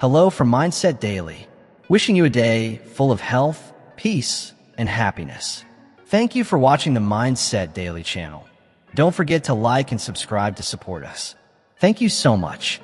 Hello from Mindset Daily, wishing you a day full of health, peace, and happiness. Thank you for watching the Mindset Daily channel. Don't forget to like and subscribe to support us. Thank you so much.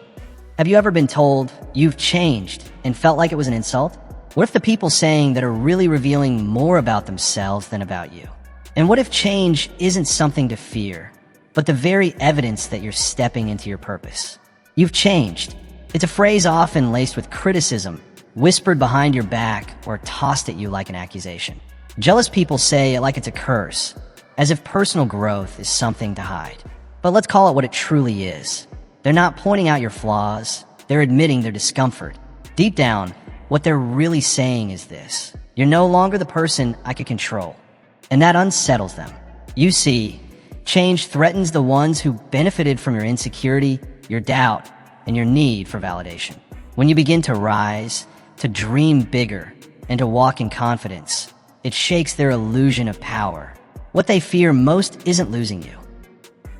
Have you ever been told you've changed and felt like it was an insult? What if the people saying that are really revealing more about themselves than about you? And what if change isn't something to fear, but the very evidence that you're stepping into your purpose? You've changed. It's a phrase often laced with criticism, whispered behind your back, or tossed at you like an accusation. Jealous people say it like it's a curse, as if personal growth is something to hide. But let's call it what it truly is. They're not pointing out your flaws, they're admitting their discomfort. Deep down, what they're really saying is this: you're no longer the person I could control. And that unsettles them. You see, change threatens the ones who benefited from your insecurity, your doubt, and your need for validation. When you begin to rise, to dream bigger, and to walk in confidence, it shakes their illusion of power. What they fear most isn't losing you.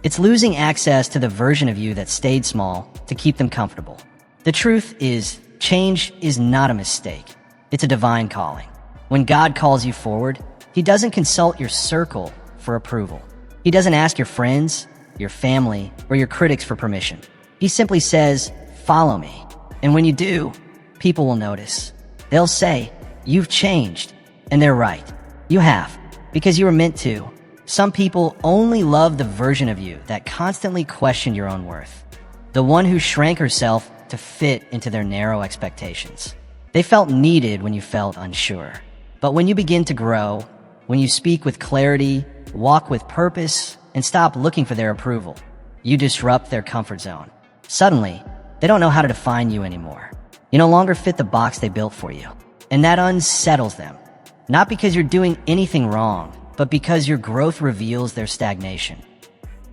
It's losing access to the version of you that stayed small to keep them comfortable. The truth is, change is not a mistake. It's a divine calling. When God calls you forward, He doesn't consult your circle for approval. He doesn't ask your friends, your family, or your critics for permission. He simply says, "Follow me." And when you do, people will notice. They'll say, "You've changed." And they're right. You have, because you were meant to. Some people only love the version of you that constantly questioned your own worth. The one who shrank herself to fit into their narrow expectations. They felt needed when you felt unsure. But when you begin to grow, when you speak with clarity, walk with purpose, and stop looking for their approval, you disrupt their comfort zone. Suddenly, they don't know how to define you anymore. You no longer fit the box they built for you. And that unsettles them. Not because you're doing anything wrong, but because your growth reveals their stagnation.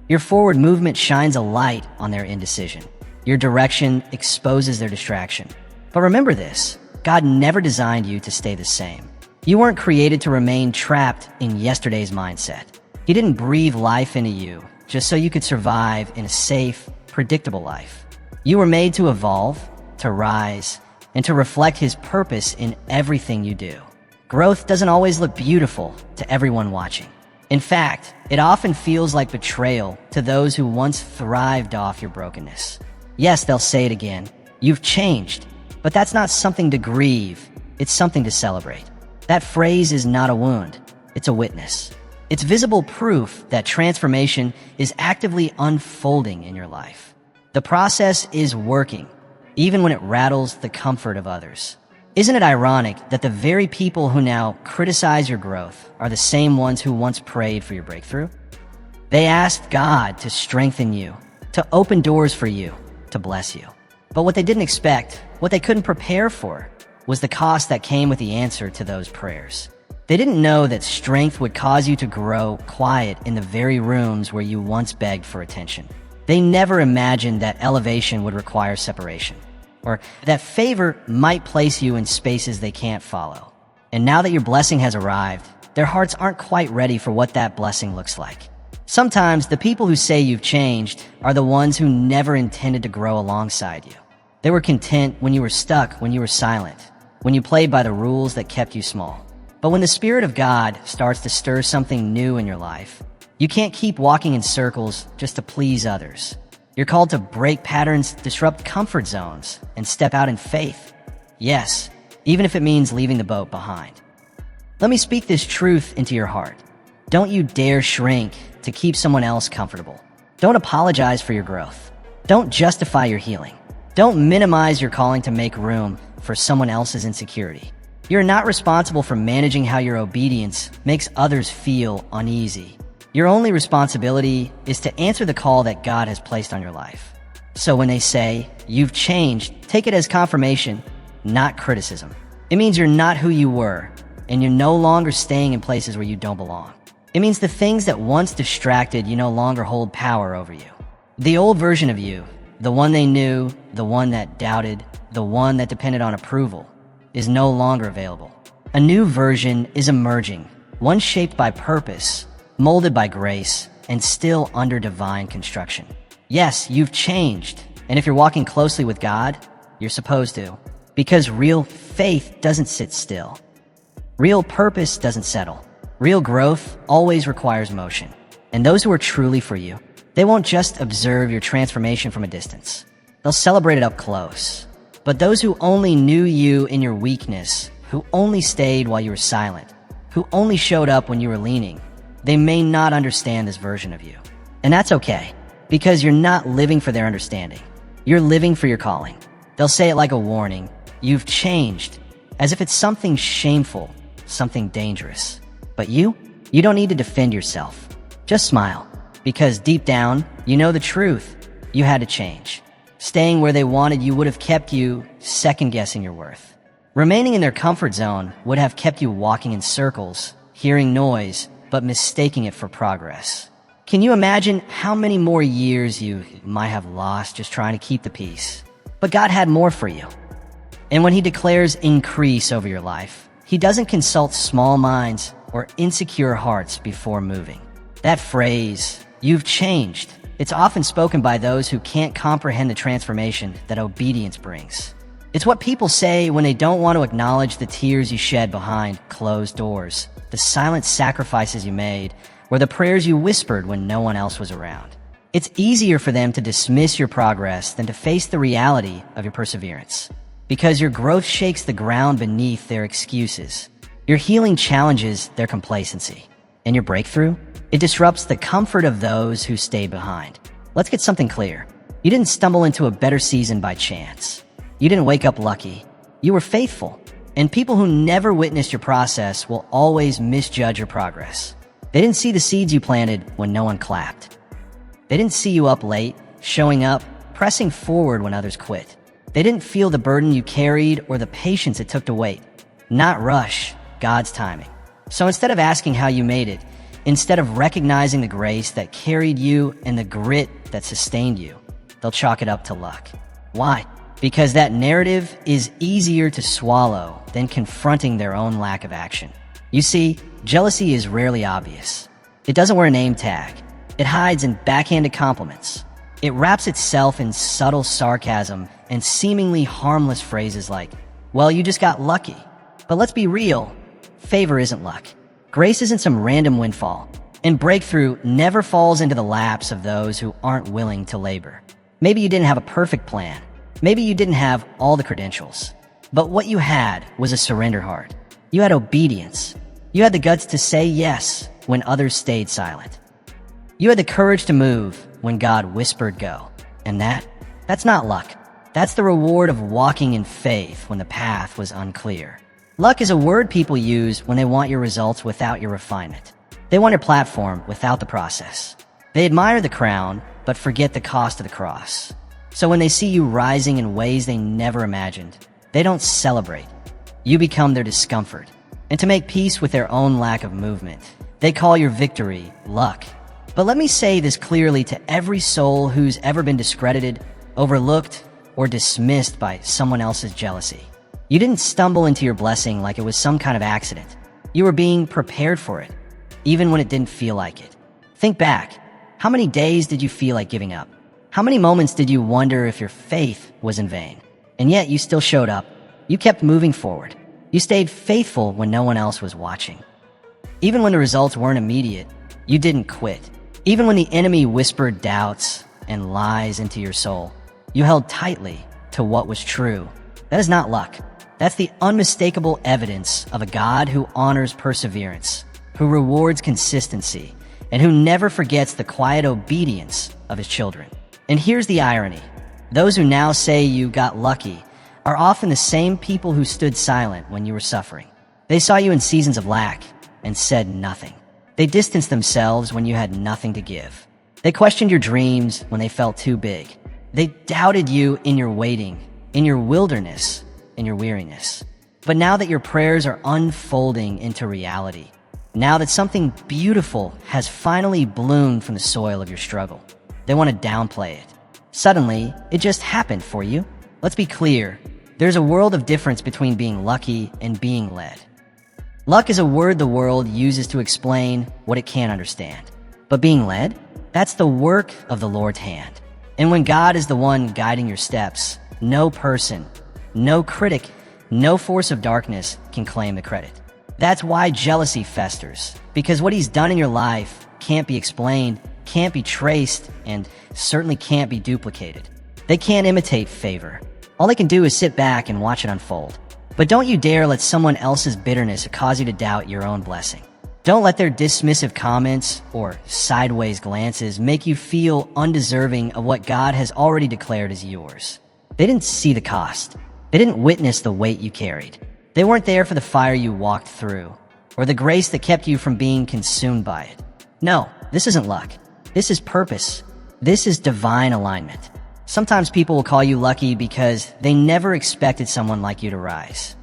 Your forward movement shines a light on their indecision. Your direction exposes their distraction. But remember this: God never designed you to stay the same. You weren't created to remain trapped in yesterday's mindset. He didn't breathe life into you just so you could survive in a safe, predictable life. You were made to evolve, to rise, and to reflect His purpose in everything you do. Growth doesn't always look beautiful to everyone watching. In fact, it often feels like betrayal to those who once thrived off your brokenness. Yes, they'll say it again: you've changed. But that's not something to grieve, it's something to celebrate. That phrase is not a wound, it's a witness. It's visible proof that transformation is actively unfolding in your life. The process is working, even when it rattles the comfort of others. Isn't it ironic that the very people who now criticize your growth are the same ones who once prayed for your breakthrough? They asked God to strengthen you, to open doors for you, to bless you. But what they didn't expect, what they couldn't prepare for, was the cost that came with the answer to those prayers. They didn't know that strength would cause you to grow quiet in the very rooms where you once begged for attention. They never imagined that elevation would require separation, or that favor might place you in spaces they can't follow. And now that your blessing has arrived, their hearts aren't quite ready for what that blessing looks like. Sometimes the people who say you've changed are the ones who never intended to grow alongside you. They were content when you were stuck, when you were silent, when you played by the rules that kept you small. But when the Spirit of God starts to stir something new in your life, you can't keep walking in circles just to please others. You're called to break patterns, disrupt comfort zones, and step out in faith. Yes, even if it means leaving the boat behind. Let me speak this truth into your heart. Don't you dare shrink to keep someone else comfortable. Don't apologize for your growth. Don't justify your healing. Don't minimize your calling to make room for someone else's insecurity. You're not responsible for managing how your obedience makes others feel uneasy. Your only responsibility is to answer the call that God has placed on your life. So when they say, "You've changed," take it as confirmation, not criticism. It means you're not who you were, and you're no longer staying in places where you don't belong. It means the things that once distracted you no longer hold power over you. The old version of you, the one they knew, the one that doubted, the one that depended on approval, is no longer available. A new version is emerging, one shaped by purpose, molded by grace, and still under divine construction. Yes, you've changed, and if you're walking closely with God, You're supposed to. Because real faith doesn't sit still. Real purpose doesn't settle. Real growth always requires motion. And those who are truly for you, they won't just observe your transformation from a distance. They'll celebrate it up close. But those who only knew you in your weakness, who only stayed while you were silent, who only showed up when you were leaning, they may not understand this version of you. And that's okay, because you're not living for their understanding. You're living for your calling. They'll say it like a warning. You've changed, as if it's something shameful, something dangerous. But you don't need to defend yourself. Just smile, because deep down, you know the truth. You had to change. Staying where they wanted you would have kept you second-guessing your worth. Remaining in their comfort zone would have kept you walking in circles, hearing noise, but mistaking it for progress. Can you imagine how many more years you might have lost just trying to keep the peace? But God had more for you. And when He declares increase over your life, He doesn't consult small minds or insecure hearts before moving. That phrase, "you've changed," it's often spoken by those who can't comprehend the transformation that obedience brings. It's what people say when they don't want to acknowledge the tears you shed behind closed doors, the silent sacrifices you made, or the prayers you whispered when no one else was around. It's easier for them to dismiss your progress than to face the reality of your perseverance. Because your growth shakes the ground beneath their excuses. Your healing challenges their complacency. And your breakthrough? It disrupts the comfort of those who stay behind. Let's get something clear. You didn't stumble into a better season by chance. You didn't wake up lucky. You were faithful. And people who never witnessed your process will always misjudge your progress. They didn't see the seeds you planted when no one clapped. They didn't see you up late, showing up, pressing forward when others quit. They didn't feel the burden you carried or the patience it took to wait. Not rush, God's timing. So instead of asking how you made it, instead of recognizing the grace that carried you and the grit that sustained you, they'll chalk it up to luck. Why? Because that narrative is easier to swallow than confronting their own lack of action. You see, jealousy is rarely obvious. It doesn't wear a name tag. It hides in backhanded compliments. It wraps itself in subtle sarcasm and seemingly harmless phrases like, "Well, you just got lucky." But let's be real. Favor isn't luck. Grace isn't some random windfall. And breakthrough never falls into the laps of those who aren't willing to labor. Maybe you didn't have a perfect plan. Maybe you didn't have all the credentials. But what you had was a surrender heart. You had obedience. You had the guts to say yes when others stayed silent. You had the courage to move when God whispered go. And that's not luck. That's the reward of walking in faith when the path was unclear. Luck is a word people use when they want your results without your refinement. They want your platform without the process. They admire the crown, but forget the cost of the cross. So when they see you rising in ways they never imagined, they don't celebrate. You become their discomfort. And to make peace with their own lack of movement, they call your victory luck. But let me say this clearly to every soul who's ever been discredited, overlooked, or dismissed by someone else's jealousy. You didn't stumble into your blessing like it was some kind of accident. You were being prepared for it, even when it didn't feel like it. Think back. How many days did you feel like giving up? How many moments did you wonder if your faith was in vain? And yet you still showed up. You kept moving forward. You stayed faithful when no one else was watching. Even when the results weren't immediate, you didn't quit. Even when the enemy whispered doubts and lies into your soul, you held tightly to what was true. That is not luck. That's the unmistakable evidence of a God who honors perseverance, who rewards consistency, and who never forgets the quiet obedience of his children. And here's the irony. Those who now say you got lucky are often the same people who stood silent when you were suffering. They saw you in seasons of lack and said nothing. They distanced themselves when you had nothing to give. They questioned your dreams when they felt too big. They doubted you in your waiting, in your wilderness, in your weariness. But now that your prayers are unfolding into reality, now that something beautiful has finally bloomed from the soil of your struggle, they want to downplay it. Suddenly, it just happened for you. Let's be clear. There's a world of difference between being lucky and being led. Luck is a word the world uses to explain what it can't understand. But being led? That's the work of the Lord's hand. And when God is the one guiding your steps, no person, no critic, no force of darkness can claim the credit. That's why jealousy festers, because what he's done in your life can't be explained, can't be traced, and certainly can't be duplicated. They can't imitate favor. All they can do is sit back and watch it unfold. But don't you dare let someone else's bitterness cause you to doubt your own blessing. Don't let their dismissive comments or sideways glances make you feel undeserving of what God has already declared as yours. They didn't see the cost. They didn't witness the weight you carried. They weren't there for the fire you walked through, or the grace that kept you from being consumed by it. No, this isn't luck. This is purpose. This is divine alignment. Sometimes people will call you lucky because they never expected someone like you to rise.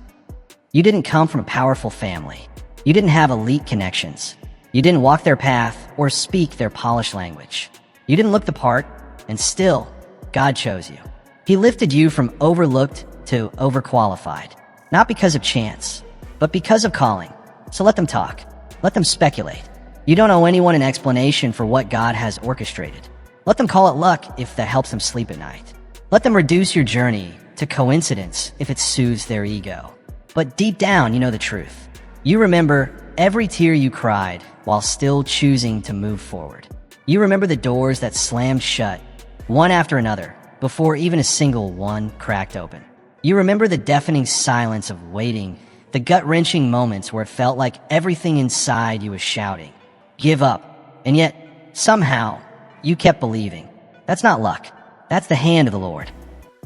You didn't come from a powerful family. You didn't have elite connections. You didn't walk their path or speak their polished language. You didn't look the part, and still, God chose you. He lifted you from overlooked to overqualified, not because of chance, but because of calling. So let them talk. Let them speculate. You don't owe anyone an explanation for what God has orchestrated. Let them call it luck if that helps them sleep at night. Let them reduce your journey to coincidence if it soothes their ego. But deep down, you know the truth. You remember every tear you cried while still choosing to move forward. You remember the doors that slammed shut, one after another, before even a single one cracked open. You remember the deafening silence of waiting, the gut-wrenching moments where it felt like everything inside you was shouting, "Give up." And yet, somehow, you kept believing. That's not luck. That's the hand of the Lord.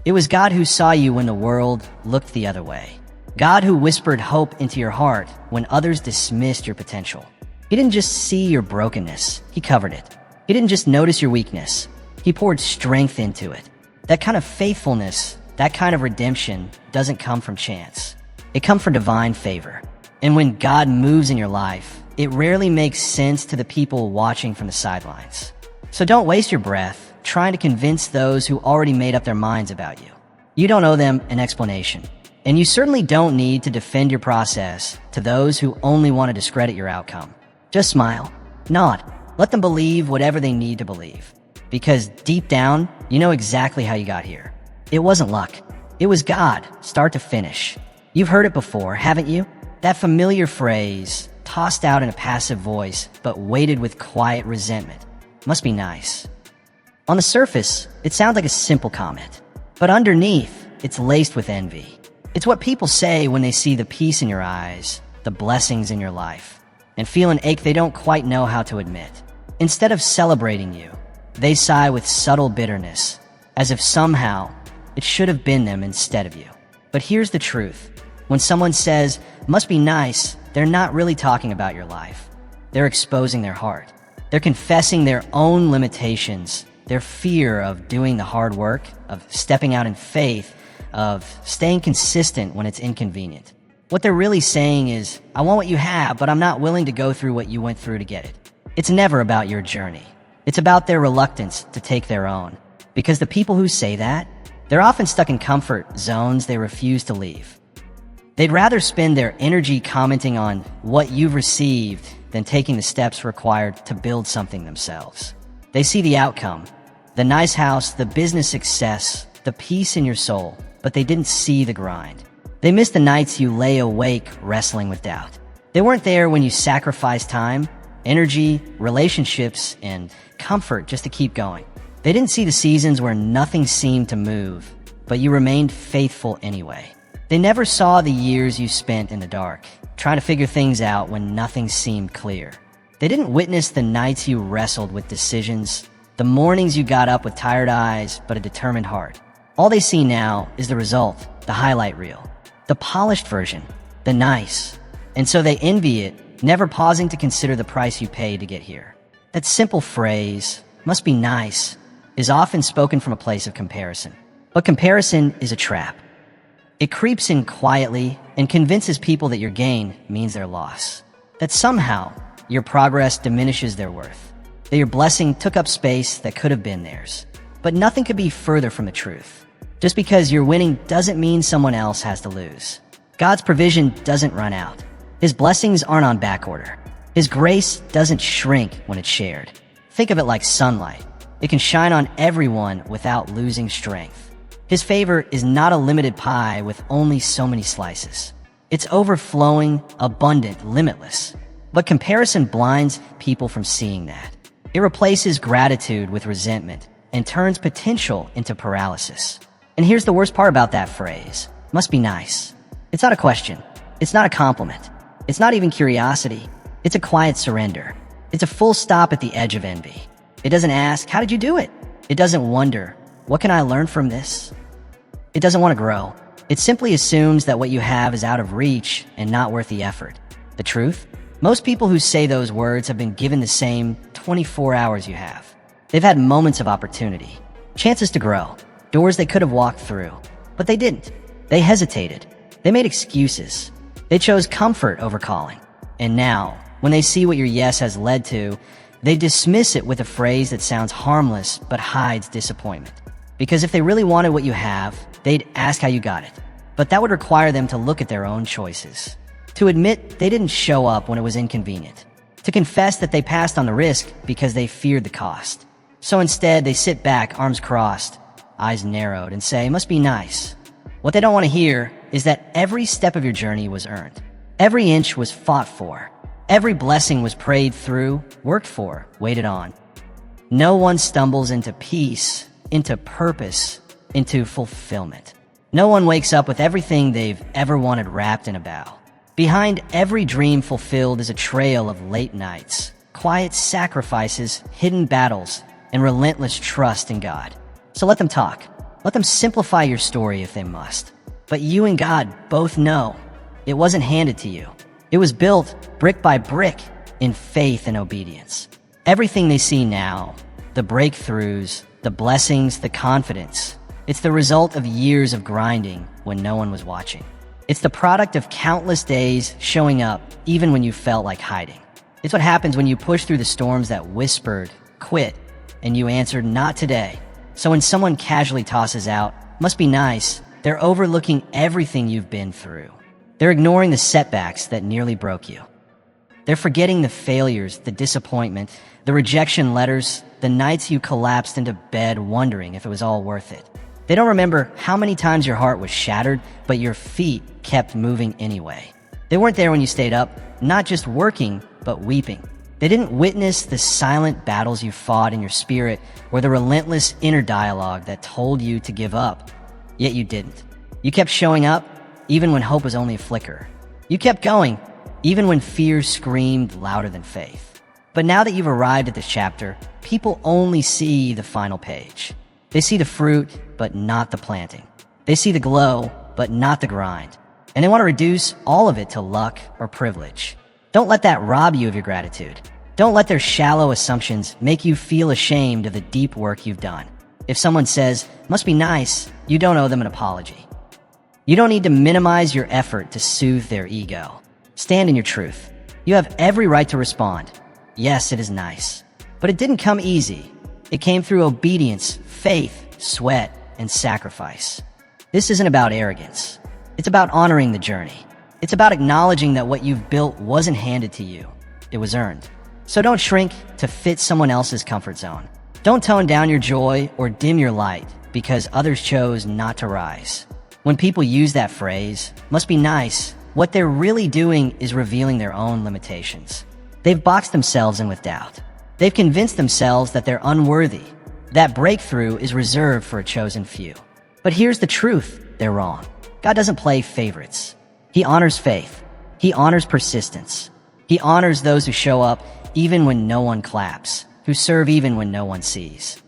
It was God who saw you when the world looked the other way. God who whispered hope into your heart when others dismissed your potential. He didn't just see your brokenness, he covered it. He didn't just notice your weakness, he poured strength into it. That kind of faithfulness, that kind of redemption doesn't come from chance. It comes from divine favor. And when God moves in your life, it rarely makes sense to the people watching from the sidelines. So don't waste your breath trying to convince those who already made up their minds about you. You don't owe them an explanation. And you certainly don't need to defend your process to those who only want to discredit your outcome. Just smile, nod, let them believe whatever they need to believe. Because deep down, you know exactly how you got here. It wasn't luck. It was God, start to finish. You've heard it before, haven't you? That familiar phrase, tossed out in a passive voice, but weighted with quiet resentment. Must be nice. On the surface, it sounds like a simple comment. But underneath, it's laced with envy. It's what people say when they see the peace in your eyes, the blessings in your life, and feel an ache they don't quite know how to admit. Instead of celebrating you, they sigh with subtle bitterness, as if somehow it should have been them instead of you. But here's the truth. When someone says, "Must be nice," they're not really talking about your life. They're exposing their heart. They're confessing their own limitations, their fear of doing the hard work, of stepping out in faith, of staying consistent when it's inconvenient. What they're really saying is, "I want what you have, but I'm not willing to go through what you went through to get it." It's never about your journey. It's about their reluctance to take their own. Because the people who say that, they're often stuck in comfort zones they refuse to leave. They'd rather spend their energy commenting on what you've received than taking the steps required to build something themselves. They see the outcome, the nice house, the business success, the peace in your soul, but they didn't see the grind. They missed the nights you lay awake wrestling with doubt. They weren't there when you sacrificed time, energy, relationships, and comfort just to keep going. They didn't see the seasons where nothing seemed to move, but you remained faithful anyway. They never saw the years you spent in the dark, trying to figure things out when nothing seemed clear. They didn't witness the nights you wrestled with decisions, the mornings you got up with tired eyes but a determined heart. All they see now is the result, the highlight reel, the polished version, the nice. And so they envy it, never pausing to consider the price you paid to get here. That simple phrase, "must be nice," is often spoken from a place of comparison. But comparison is a trap. It creeps in quietly and convinces people that your gain means their loss. That somehow your progress diminishes their worth. That your blessing took up space that could have been theirs. But nothing could be further from the truth. Just because you're winning doesn't mean someone else has to lose. God's provision doesn't run out. His blessings aren't on back order. His grace doesn't shrink when it's shared. Think of it like sunlight. It can shine on everyone without losing strength. His favor is not a limited pie with only so many slices. It's overflowing, abundant, limitless. But comparison blinds people from seeing that. It replaces gratitude with resentment and turns potential into paralysis. And here's the worst part about that phrase. Must be nice. It's not a question. It's not a compliment. It's not even curiosity. It's a quiet surrender. It's a full stop at the edge of envy. It doesn't ask, how did you do it? It doesn't wonder, what can I learn from this? It doesn't want to grow. It simply assumes that what you have is out of reach and not worth the effort. The truth? Most people who say those words have been given the same 24 hours you have. They've had moments of opportunity, chances to grow, doors they could have walked through, but they didn't. They hesitated. They made excuses. They chose comfort over calling. And now, when they see what your yes has led to, they dismiss it with a phrase that sounds harmless but hides disappointment. Because if they really wanted what you have, they'd ask how you got it. But that would require them to look at their own choices. To admit they didn't show up when it was inconvenient. To confess that they passed on the risk because they feared the cost. So instead, they sit back, arms crossed, eyes narrowed, and say, must be nice. What they don't want to hear is that every step of your journey was earned. Every inch was fought for. Every blessing was prayed through, worked for, waited on. No one stumbles into peace, into purpose, into fulfillment. No one wakes up with everything they've ever wanted wrapped in a bow. Behind every dream fulfilled is a trail of late nights, quiet sacrifices, hidden battles, and relentless trust in God. So let them talk. Let them simplify your story if they must. But you and God both know it wasn't handed to you. It was built brick by brick in faith and obedience. Everything they see now, the breakthroughs, the blessings, the confidence, it's the result of years of grinding when no one was watching. It's the product of countless days showing up even when you felt like hiding. It's what happens when you push through the storms that whispered, quit, and you answered, not today. So when someone casually tosses out, must be nice, they're overlooking everything you've been through. They're ignoring the setbacks that nearly broke you. They're forgetting the failures, the disappointment, the rejection letters, the nights you collapsed into bed wondering if it was all worth it. They don't remember how many times your heart was shattered, but your feet kept moving anyway. They weren't there when you stayed up, not just working, but weeping. They didn't witness the silent battles you fought in your spirit or the relentless inner dialogue that told you to give up, yet you didn't. You kept showing up, even when hope was only a flicker. You kept going, even when fear screamed louder than faith. But now that you've arrived at this chapter, people only see the final page. They see the fruit, but not the planting. They see the glow, but not the grind. And they want to reduce all of it to luck or privilege. Don't let that rob you of your gratitude. Don't let their shallow assumptions make you feel ashamed of the deep work you've done. If someone says, must be nice, you don't owe them an apology. You don't need to minimize your effort to soothe their ego. Stand in your truth. You have every right to respond. Yes, it is nice. But it didn't come easy. It came through obedience, faith, sweat, and sacrifice. This isn't about arrogance. It's about honoring the journey. It's about acknowledging that what you've built wasn't handed to you. It was earned. So don't shrink to fit someone else's comfort zone. Don't tone down your joy or dim your light because others chose not to rise. When people use that phrase, must be nice, what they're really doing is revealing their own limitations. They've boxed themselves in with doubt. They've convinced themselves that they're unworthy. That breakthrough is reserved for a chosen few. But here's the truth, they're wrong. God doesn't play favorites. He honors faith. He honors persistence. He honors those who show up even when no one claps, who serve even when no one sees.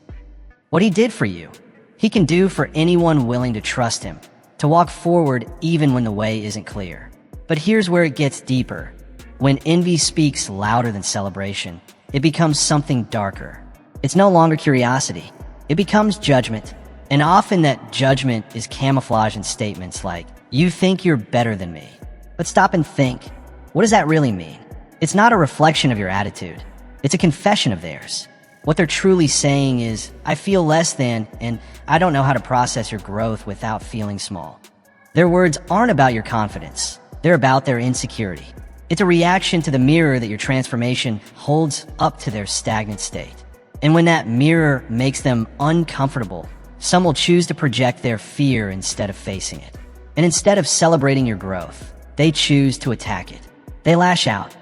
What he did for you, he can do for anyone willing to trust him, to walk forward even when the way isn't clear. But here's where it gets deeper. When envy speaks louder than celebration, it becomes something darker. It's no longer curiosity. It becomes judgment. And often that judgment is camouflaged in statements like, you think you're better than me. But stop and think. What does that really mean? It's not a reflection of your attitude. It's a confession of theirs. What they're truly saying is, I feel less than, and I don't know how to process your growth without feeling small. Their words aren't about your confidence. They're about their insecurity. It's a reaction to the mirror that your transformation holds up to their stagnant state. And when that mirror makes them uncomfortable, Some will choose to project their fear instead of facing it. And instead of celebrating your growth, they choose to attack it. They lash out.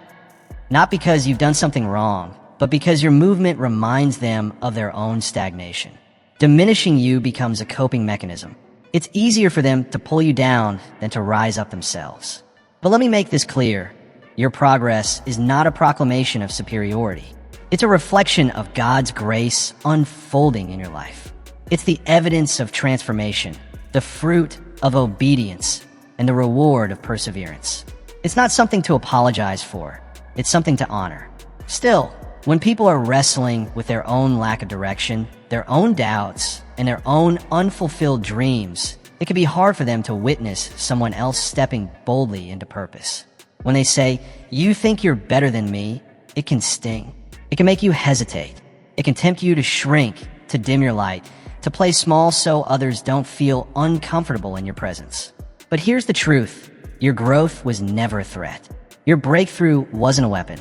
Not because you've done something wrong, but because your movement reminds them of their own stagnation. Diminishing you becomes a coping mechanism. It's easier for them to pull you down than to rise up themselves. But let me make this clear. Your progress is not a proclamation of superiority. It's a reflection of God's grace unfolding in your life. It's the evidence of transformation, the fruit of obedience, and the reward of perseverance. It's not something to apologize for. It's something to honor. Still, when people are wrestling with their own lack of direction, their own doubts, and their own unfulfilled dreams, it can be hard for them to witness someone else stepping boldly into purpose. When they say, "You think you're better than me," it can sting. It can make you hesitate. It can tempt you to shrink, to dim your light, to play small so others don't feel uncomfortable in your presence. But here's the truth. Your growth was never a threat. Your breakthrough wasn't a weapon.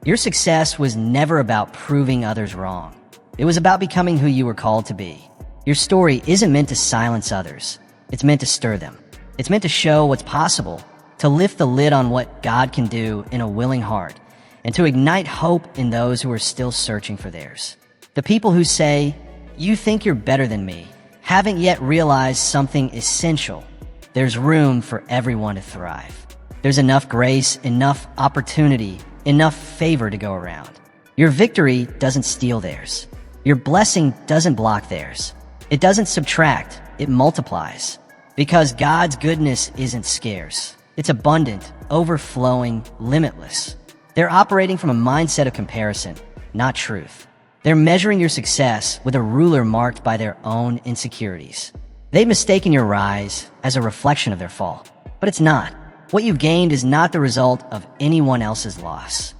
Your success was never about proving others wrong. It was about becoming who you were called to be. Your story isn't meant to silence others. It's meant to stir them. It's meant to show what's possible, to lift the lid on what God can do in a willing heart, and to ignite hope in those who are still searching for theirs. The people who say, "You think you're better than me," haven't yet realized something essential. There's room for everyone to thrive. There's enough grace, enough opportunity, enough favor to go around. Your victory doesn't steal theirs. Your blessing doesn't block theirs. It doesn't subtract, it multiplies. Because God's goodness isn't scarce. It's abundant, overflowing, limitless. They're operating from a mindset of comparison, not truth. They're measuring your success with a ruler marked by their own insecurities. They've mistaken your rise as a reflection of their fall, but it's not. What you've gained is not the result of anyone else's loss.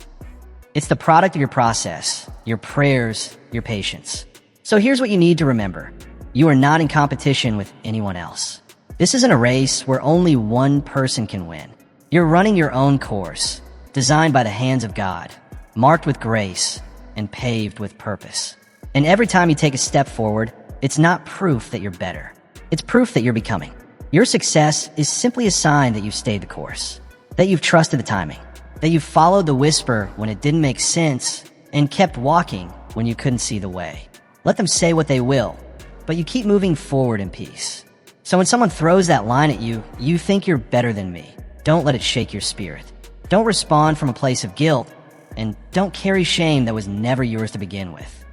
It's the product of your process, your prayers, your patience. So here's what you need to remember. You are not in competition with anyone else. This isn't a race where only one person can win. You're running your own course, designed by the hands of God, marked with grace, and paved with purpose. And every time you take a step forward, it's not proof that you're better. It's proof that you're becoming. Your success is simply a sign that you've stayed the course, that you've trusted the timing, that you've followed the whisper when it didn't make sense, and kept walking when you couldn't see the way. Let them say what they will, but you keep moving forward in peace. So when someone throws that line at you, "You think you're better than me," don't let it shake your spirit. Don't respond from a place of guilt, and don't carry shame that was never yours to begin with.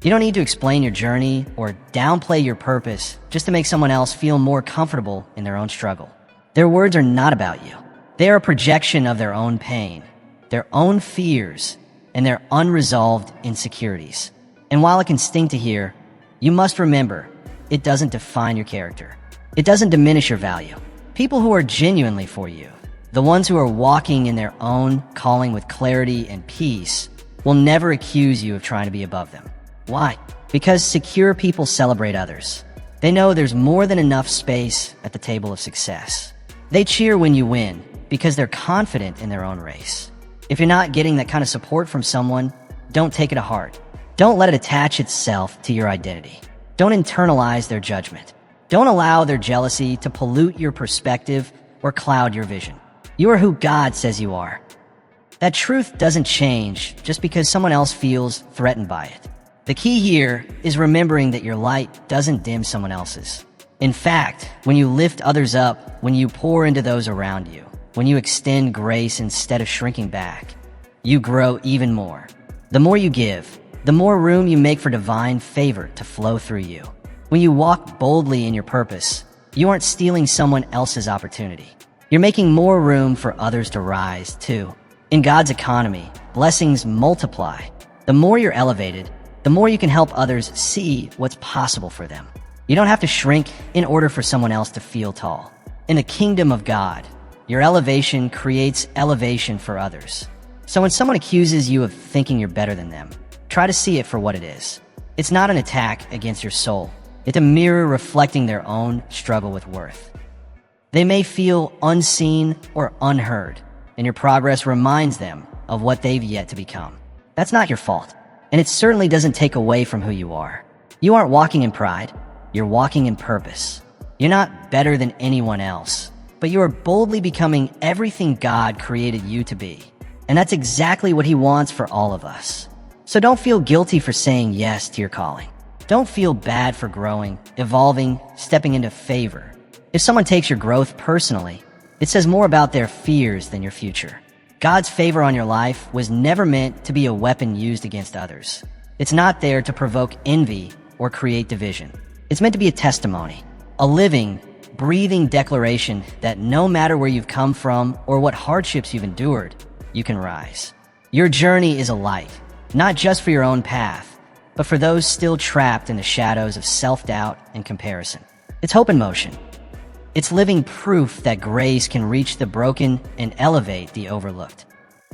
You don't need to explain your journey or downplay your purpose just to make someone else feel more comfortable in their own struggle. Their words are not about you. They are a projection of their own pain, their own fears, and their unresolved insecurities. And while it can sting to hear, you must remember, it doesn't define your character. It doesn't diminish your value. People who are genuinely for you, the ones who are walking in their own calling with clarity and peace, will never accuse you of trying to be above them. Why? Because secure people celebrate others. They know there's more than enough space at the table of success. They cheer when you win because they're confident in their own race. If you're not getting that kind of support from someone, don't take it to heart. Don't let it attach itself to your identity. Don't internalize their judgment. Don't allow their jealousy to pollute your perspective or cloud your vision. You are who God says you are. That truth doesn't change just because someone else feels threatened by it. The key here is remembering that your light doesn't dim someone else's. In fact, when you lift others up, when you pour into those around you, when you extend grace instead of shrinking back, you grow even more. The more you give, the more room you make for divine favor to flow through you. When you walk boldly in your purpose, you aren't stealing someone else's opportunity. You're making more room for others to rise, too. In God's economy, blessings multiply. The more you're elevated, the more you can help others see what's possible for them. You don't have to shrink in order for someone else to feel tall. In the kingdom of God, your elevation creates elevation for others. So when someone accuses you of thinking you're better than them, try to see it for what it is. It's not an attack against your soul. It's a mirror reflecting their own struggle with worth. They may feel unseen or unheard, and your progress reminds them of what they've yet to become. That's not your fault, and it certainly doesn't take away from who you are. You aren't walking in pride. You're walking in purpose. You're not better than anyone else, but you are boldly becoming everything God created you to be. And that's exactly what He wants for all of us. So don't feel guilty for saying yes to your calling. Don't feel bad for growing, evolving, stepping into favor. If someone takes your growth personally, it says more about their fears than your future. God's favor on your life was never meant to be a weapon used against others. It's not there to provoke envy or create division. It's meant to be a testimony, a living, breathing declaration that no matter where you've come from or what hardships you've endured, you can rise. Your journey is a light, not just for your own path, but for those still trapped in the shadows of self-doubt and comparison. It's hope in motion. It's living proof that grace can reach the broken and elevate the overlooked.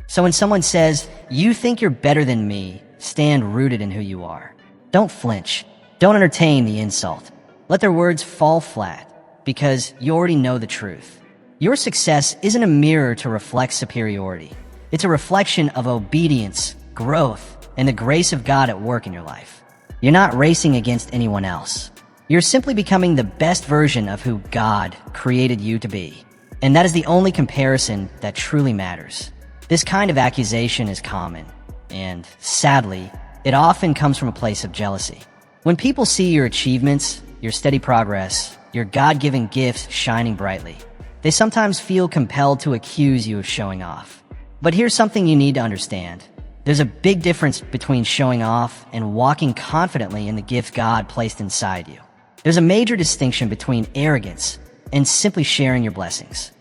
So when someone says, "You think you're better than me," stand rooted in who you are. Don't flinch. Don't entertain the insult. Let their words fall flat, because you already know the truth. Your success isn't a mirror to reflect superiority. It's a reflection of obedience, growth, and the grace of God at work in your life. You're not racing against anyone else. You're simply becoming the best version of who God created you to be. And that is the only comparison that truly matters. This kind of accusation is common, and sadly, it often comes from a place of jealousy. When people see your achievements, your steady progress, your God-given gifts shining brightly, they sometimes feel compelled to accuse you of showing off. But here's something you need to understand. There's a big difference between showing off and walking confidently in the gift God placed inside you. There's a major distinction between arrogance and simply sharing your blessings.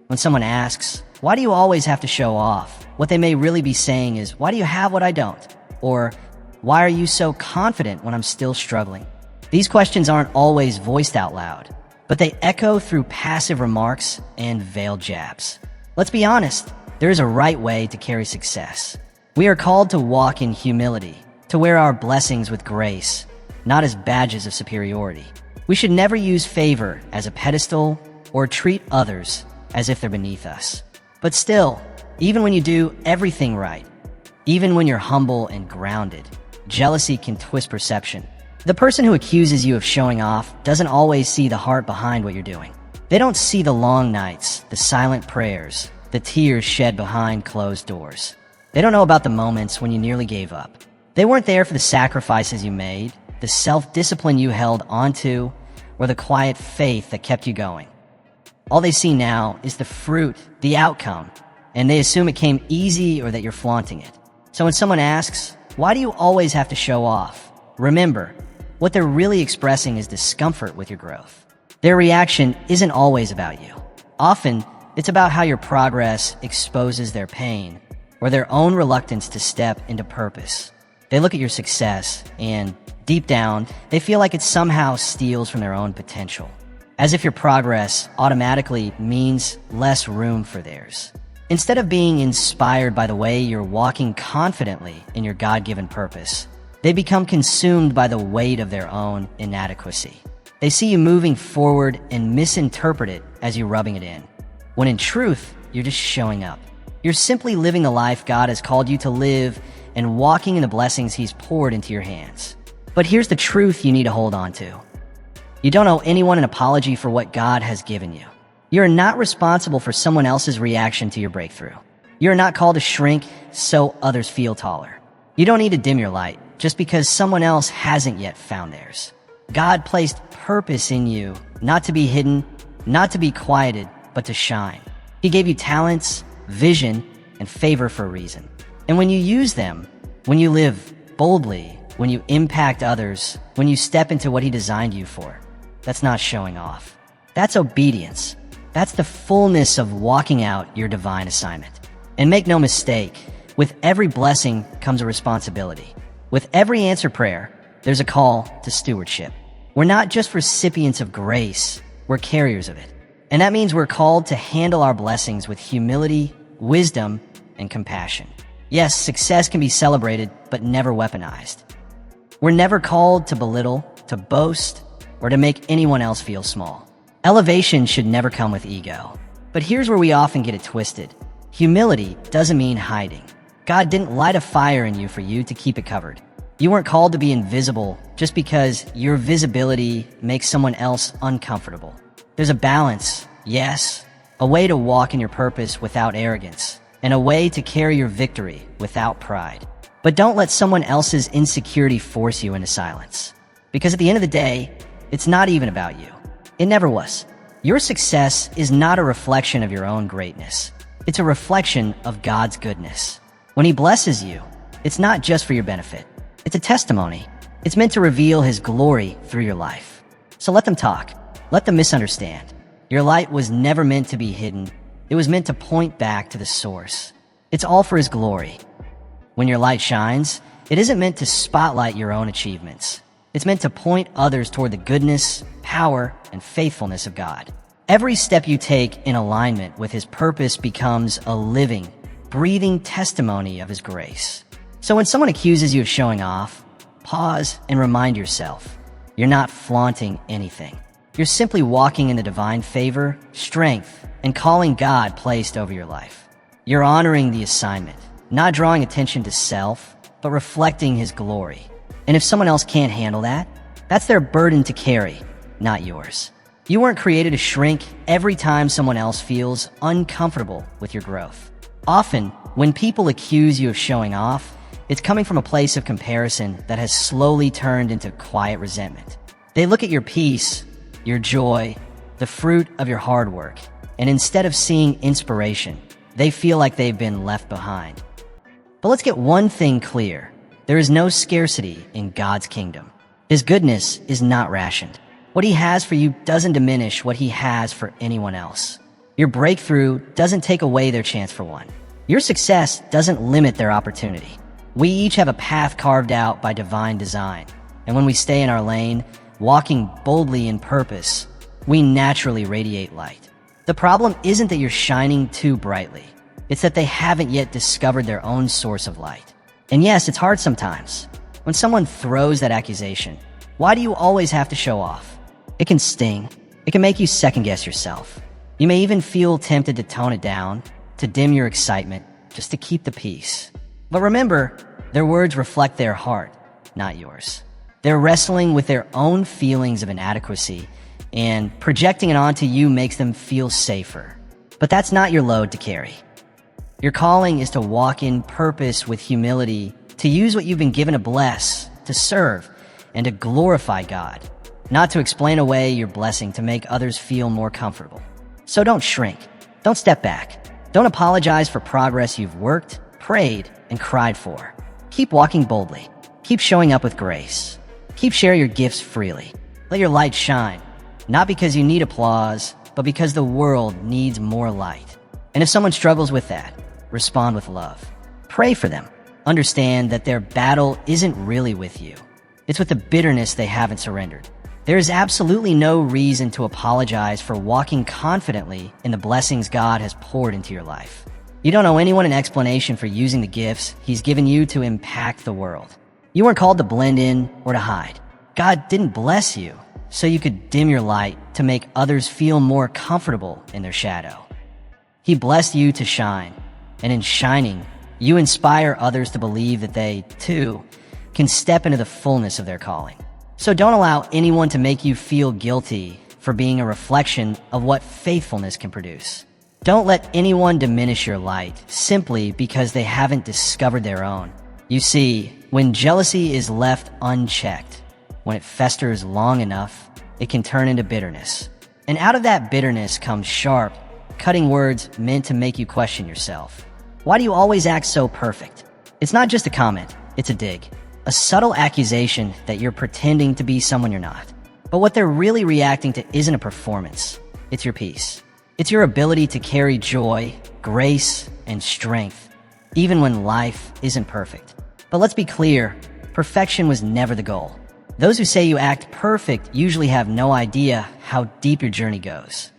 When someone asks, "Why do you always have to show off?" what they may really be saying is, "Why do you have what I don't?" Or, "Why are you so confident when I'm still struggling?" These questions aren't always voiced out loud, but they echo through passive remarks and veiled jabs. Let's be honest, there is a right way to carry success. We are called to walk in humility, to wear our blessings with grace, not as badges of superiority. We should never use favor as a pedestal or treat others as if they're beneath us. But still, even when you do everything right, even when you're humble and grounded, jealousy can twist perception. The person who accuses you of showing off doesn't always see the heart behind what you're doing. They don't see the long nights, the silent prayers, the tears shed behind closed doors. They don't know about the moments when you nearly gave up. They weren't there for the sacrifices you made, the self-discipline you held onto, or the quiet faith that kept you going. All they see now is the fruit, the outcome, and they assume it came easy or that you're flaunting it. So when someone asks, "Why do you always have to show off?" remember, what they're really expressing is discomfort with your growth. Their reaction isn't always about you. Often, it's about how your progress exposes their pain or their own reluctance to step into purpose. They look at your success and, deep down, they feel like it somehow steals from their own potential, as if your progress automatically means less room for theirs. Instead of being inspired by the way you're walking confidently in your God-given purpose, they become consumed by the weight of their own inadequacy. They see you moving forward and misinterpret it as you rubbing it in, when in truth, you're just showing up. You're simply living the life God has called you to live and walking in the blessings He's poured into your hands. But here's the truth you need to hold on to. You don't owe anyone an apology for what God has given you. You're not responsible for someone else's reaction to your breakthrough. You're not called to shrink so others feel taller. You don't need to dim your light just because someone else hasn't yet found theirs. God placed purpose in you, not to be hidden, not to be quieted, but to shine. He gave you talents, vision, and favor for a reason. And when you use them, when you live boldly, when you impact others, when you step into what He designed you for, that's not showing off. That's obedience. That's the fullness of walking out your divine assignment. And make no mistake, with every blessing comes a responsibility. With every answered prayer, there's a call to stewardship. We're not just recipients of grace, we're carriers of it. And that means we're called to handle our blessings with humility, wisdom, and compassion. Yes, success can be celebrated, but never weaponized. We're never called to belittle, to boast, or to make anyone else feel small. Elevation should never come with ego. But here's where we often get it twisted. Humility doesn't mean hiding. God didn't light a fire in you for you to keep it covered. You weren't called to be invisible just because your visibility makes someone else uncomfortable. There's a balance, yes, a way to walk in your purpose without arrogance, and a way to carry your victory without pride. But don't let someone else's insecurity force you into silence. Because at the end of the day, it's not even about you. It never was. Your success is not a reflection of your own greatness. It's a reflection of God's goodness. When He blesses you, it's not just for your benefit. It's a testimony. It's meant to reveal His glory through your life. So let them talk. Let them misunderstand. Your light was never meant to be hidden. It was meant to point back to the source. It's all for His glory. When your light shines, it isn't meant to spotlight your own achievements. It's meant to point others toward the goodness, power, and faithfulness of God. Every step you take in alignment with His purpose becomes a living, breathing testimony of His grace. So when someone accuses you of showing off, pause and remind yourself, you're not flaunting anything. You're simply walking in the divine favor, strength, and calling God placed over your life. You're honoring the assignment, not drawing attention to self, but reflecting His glory. And if someone else can't handle that, that's their burden to carry, not yours. You weren't created to shrink every time someone else feels uncomfortable with your growth. Often, when people accuse you of showing off, it's coming from a place of comparison that has slowly turned into quiet resentment. They look at your peace, your joy, the fruit of your hard work, and instead of seeing inspiration, they feel like they've been left behind. But let's get one thing clear. There is no scarcity in God's kingdom. His goodness is not rationed. What He has for you doesn't diminish what He has for anyone else. Your breakthrough doesn't take away their chance for one. Your success doesn't limit their opportunity. We each have a path carved out by divine design. And when we stay in our lane, walking boldly in purpose, we naturally radiate light. The problem isn't that you're shining too brightly. It's that they haven't yet discovered their own source of light. And yes, it's hard sometimes. When someone throws that accusation, why do you always have to show off? It can sting. It can make you second-guess yourself. You may even feel tempted to tone it down, to dim your excitement, just to keep the peace. But remember, their words reflect their heart, not yours. They're wrestling with their own feelings of inadequacy, and projecting it onto you makes them feel safer. But that's not your load to carry. Your calling is to walk in purpose with humility, to use what you've been given to bless, to serve, and to glorify God, not to explain away your blessing to make others feel more comfortable. So don't shrink. Don't step back. Don't apologize for progress you've worked, prayed, and cried for. Keep walking boldly. Keep showing up with grace. Keep sharing your gifts freely. Let your light shine, not because you need applause, but because the world needs more light. And if someone struggles with that, respond with love. Pray for them. Understand that their battle isn't really with you. It's with the bitterness they haven't surrendered. There is absolutely no reason to apologize for walking confidently in the blessings God has poured into your life. You don't owe anyone an explanation for using the gifts He's given you to impact the world. You weren't called to blend in or to hide. God didn't bless you so you could dim your light to make others feel more comfortable in their shadow. He blessed you to shine, and in shining, you inspire others to believe that they, too, can step into the fullness of their calling. So don't allow anyone to make you feel guilty for being a reflection of what faithfulness can produce. Don't let anyone diminish your light simply because they haven't discovered their own. You see, when jealousy is left unchecked, when it festers long enough, it can turn into bitterness. And out of that bitterness comes sharp, cutting words meant to make you question yourself. Why do you always act so perfect? It's not just a comment, it's a dig. A subtle accusation that you're pretending to be someone you're not. But what they're really reacting to isn't a performance, it's your peace. It's your ability to carry joy, grace, and strength, even when life isn't perfect. But let's be clear, perfection was never the goal. Those who say you act perfect usually have no idea how deep your journey goes.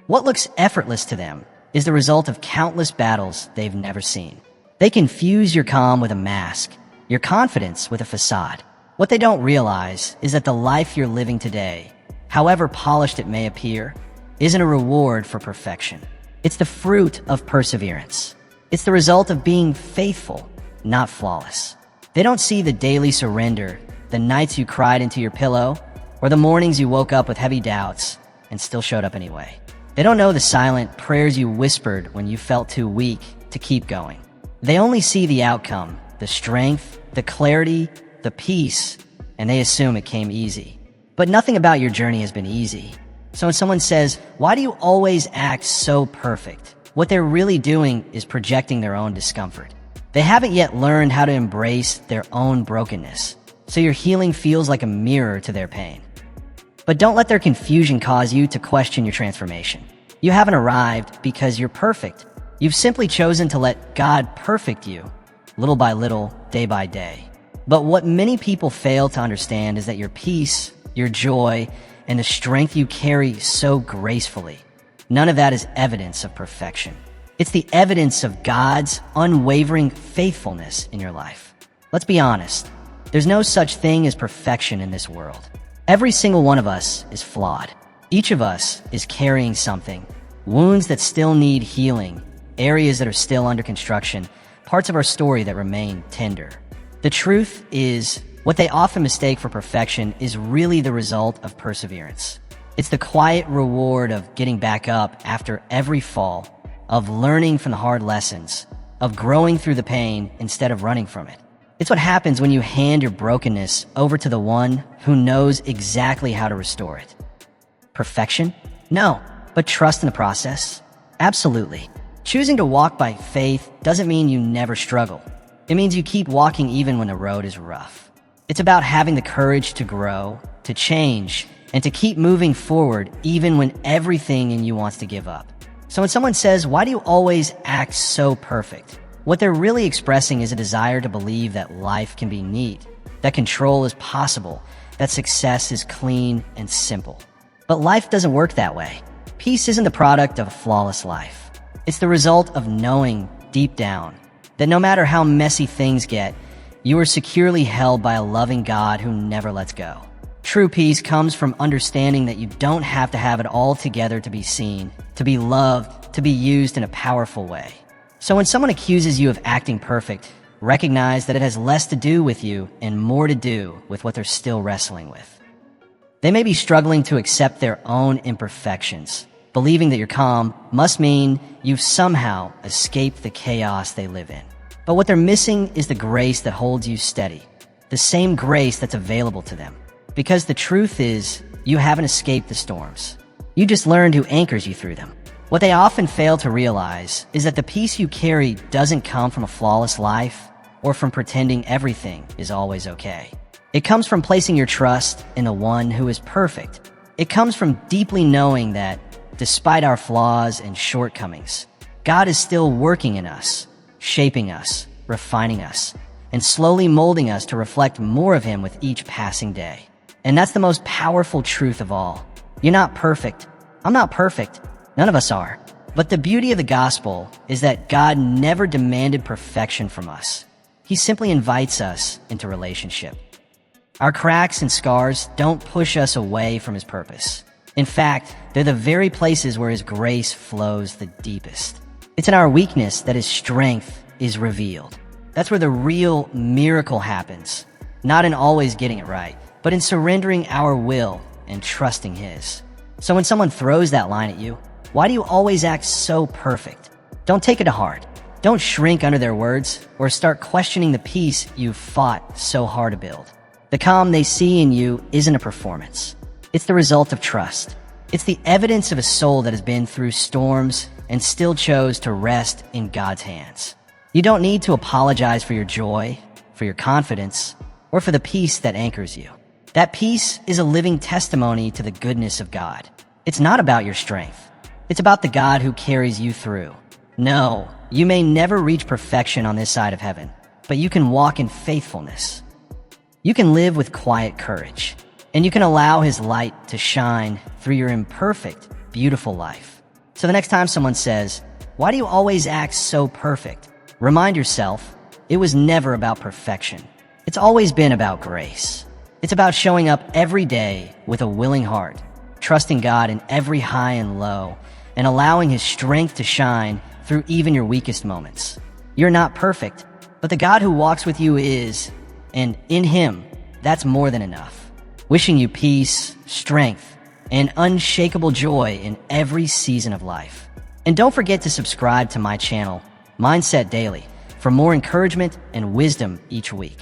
What looks effortless to them is the result of countless battles they've never seen. They confuse your calm with a mask, your confidence with a facade. What they don't realize is that the life you're living today, however polished it may appear, isn't a reward for perfection. It's the fruit of perseverance. It's the result of being faithful, not flawless. They don't see the daily surrender, the nights you cried into your pillow, or the mornings you woke up with heavy doubts and still showed up anyway. They don't know the silent prayers you whispered when you felt too weak to keep going. They only see the outcome, the strength, the clarity, the peace, and they assume it came easy. But nothing about your journey has been easy. So when someone says, "Why do you always act so perfect?" what they're really doing is projecting their own discomfort. They haven't yet learned how to embrace their own brokenness, so your healing feels like a mirror to their pain. But don't let their confusion cause you to question your transformation. You haven't arrived because you're perfect. You've simply chosen to let God perfect you, little by little, day by day. But what many people fail to understand is that your peace, your joy, and the strength you carry so gracefully, none of that is evidence of perfection. It's the evidence of God's unwavering faithfulness in your life. Let's be honest. There's no such thing as perfection in this world. Every single one of us is flawed. Each of us is carrying something, wounds that still need healing, areas that are still under construction, parts of our story that remain tender. The truth is, what they often mistake for perfection is really the result of perseverance. It's the quiet reward of getting back up after every fall, of learning from the hard lessons, of growing through the pain instead of running from it. It's what happens when you hand your brokenness over to the one who knows exactly how to restore it. Perfection? No. But trust in the process? Absolutely. Choosing to walk by faith doesn't mean you never struggle. It means you keep walking even when the road is rough. It's about having the courage to grow, to change, and to keep moving forward even when everything in you wants to give up. So when someone says, "Why do you always act so perfect?" what they're really expressing is a desire to believe that life can be neat, that control is possible, that success is clean and simple. But life doesn't work that way. Peace isn't the product of a flawless life. It's the result of knowing deep down that no matter how messy things get, you are securely held by a loving God who never lets go. True peace comes from understanding that you don't have to have it all together to be seen, to be loved, to be used in a powerful way. So when someone accuses you of acting perfect, recognize that it has less to do with you and more to do with what they're still wrestling with. They may be struggling to accept their own imperfections, believing that your calm must mean you've somehow escaped the chaos they live in. But what they're missing is the grace that holds you steady, the same grace that's available to them. Because the truth is, you haven't escaped the storms. You just learned who anchors you through them. What they often fail to realize is that the peace you carry doesn't come from a flawless life or from pretending everything is always okay. It comes from placing your trust in the one who is perfect. It comes from deeply knowing that, despite our flaws and shortcomings, God is still working in us, shaping us, refining us, and slowly molding us to reflect more of Him with each passing day. And that's the most powerful truth of all. You're not perfect. I'm not perfect. None of us are. But the beauty of the gospel is that God never demanded perfection from us. He simply invites us into relationship. Our cracks and scars don't push us away from His purpose. In fact, they're the very places where His grace flows the deepest. It's in our weakness that His strength is revealed. That's where the real miracle happens. Not in always getting it right, but in surrendering our will and trusting His. So when someone throws that line at you, "Why do you always act so perfect?" don't take it to heart. Don't shrink under their words or start questioning the peace you've fought so hard to build. The calm they see in you isn't a performance. It's the result of trust. It's the evidence of a soul that has been through storms and still chose to rest in God's hands. You don't need to apologize for your joy, for your confidence, or for the peace that anchors you. That peace is a living testimony to the goodness of God. It's not about your strength. It's about the God who carries you through. No, you may never reach perfection on this side of heaven, but you can walk in faithfulness. You can live with quiet courage, and you can allow His light to shine through your imperfect, beautiful life. So the next time someone says, "Why do you always act so perfect?" remind yourself, it was never about perfection. It's always been about grace. It's about showing up every day with a willing heart, trusting God in every high and low, and allowing His strength to shine through even your weakest moments. You're not perfect, but the God who walks with you is, And in Him, that's more than enough. Wishing you peace, strength, and unshakable joy in every season of life. And don't forget to subscribe to my channel, Mindset Daily, for more encouragement and wisdom each week.